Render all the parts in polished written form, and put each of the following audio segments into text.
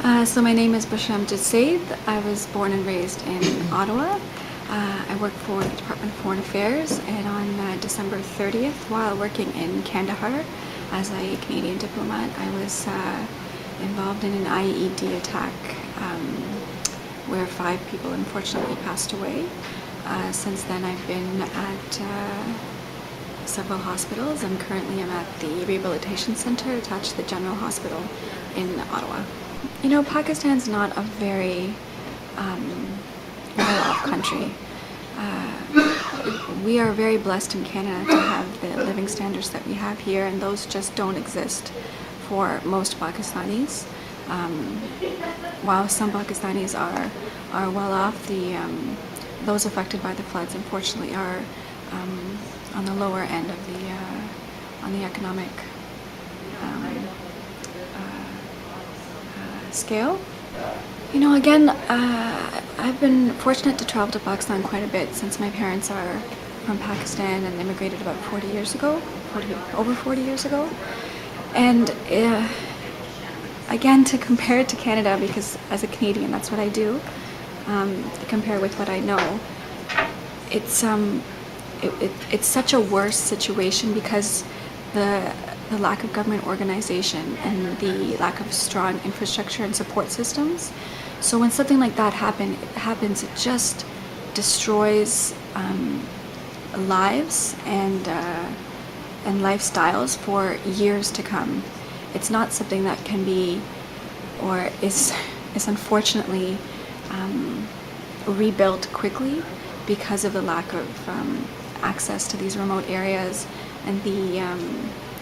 So my name is Bushra Saeed. I was born and raised in Ottawa. I work for the Department of Foreign Affairs, and on December 30th, while working in Kandahar as a Canadian diplomat, I was involved in an IED attack where 5 people unfortunately passed away. Since then I've been at several hospitals. Currently I'm at the Rehabilitation Center attached to the General Hospital in Ottawa. You know, Pakistan's not a very well-off country. We are very blessed in Canada to have the living standards that we have here, and those just don't exist for most Pakistanis. While some Pakistanis are well off, those affected by the floods unfortunately are on the lower end of the economic scale. You know, again, I've been fortunate to travel to Pakistan quite a bit since my parents are from Pakistan and immigrated about 40 years ago, over 40 years ago. And again, to compare it to Canada, because as a Canadian, that's what I do, to compare with what I know, it's such a worse situation because the lack of government organization and the lack of strong infrastructure and support systems. So when something like that happens, it just destroys lives and lifestyles for years to come. It's not something that can be or is unfortunately rebuilt quickly because of the lack of access to these remote areas and the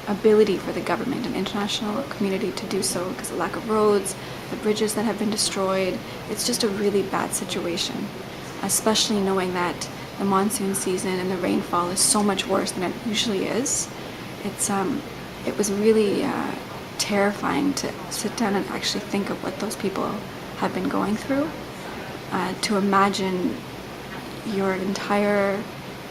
ability for the government and international community to do so because of the lack of roads, the bridges that have been destroyed. It's just a really bad situation, especially knowing that the monsoon season and the rainfall is so much worse than it usually is. It was really terrifying to sit down and actually think of what those people have been going through. To imagine your entire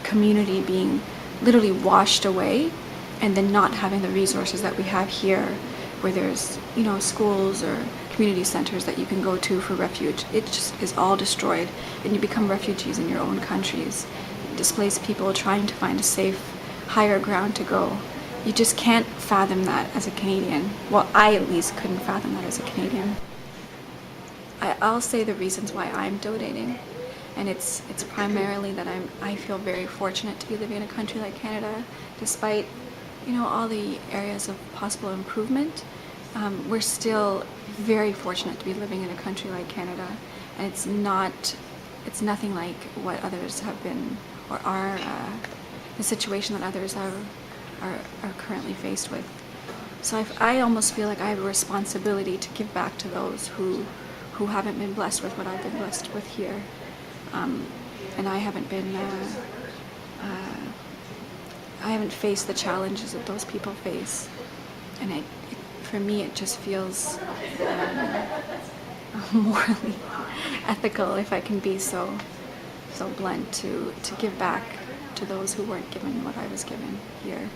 community being literally washed away and then not having the resources that we have here where there's, you know, schools or community centers that you can go to for refuge. It just is all destroyed, and you become refugees in your own countries. Displaced people trying to find a safe, higher ground to go. You just can't fathom that as a Canadian. Well, I at least couldn't fathom that as a Canadian. I'll say the reasons why I'm donating, and it's primarily that I feel very fortunate to be living in a country like Canada, despite, you know, all the areas of possible improvement. We're still very fortunate to be living in a country like Canada, and it's nothing like what others have been or are, the situation that others are currently faced with. So I almost feel like I have a responsibility to give back to those who haven't been blessed with what I've been blessed with here, and I haven't been. I haven't faced the challenges that those people face, and for me it just feels morally ethical, if I can be so blunt, to give back to those who weren't given what I was given here.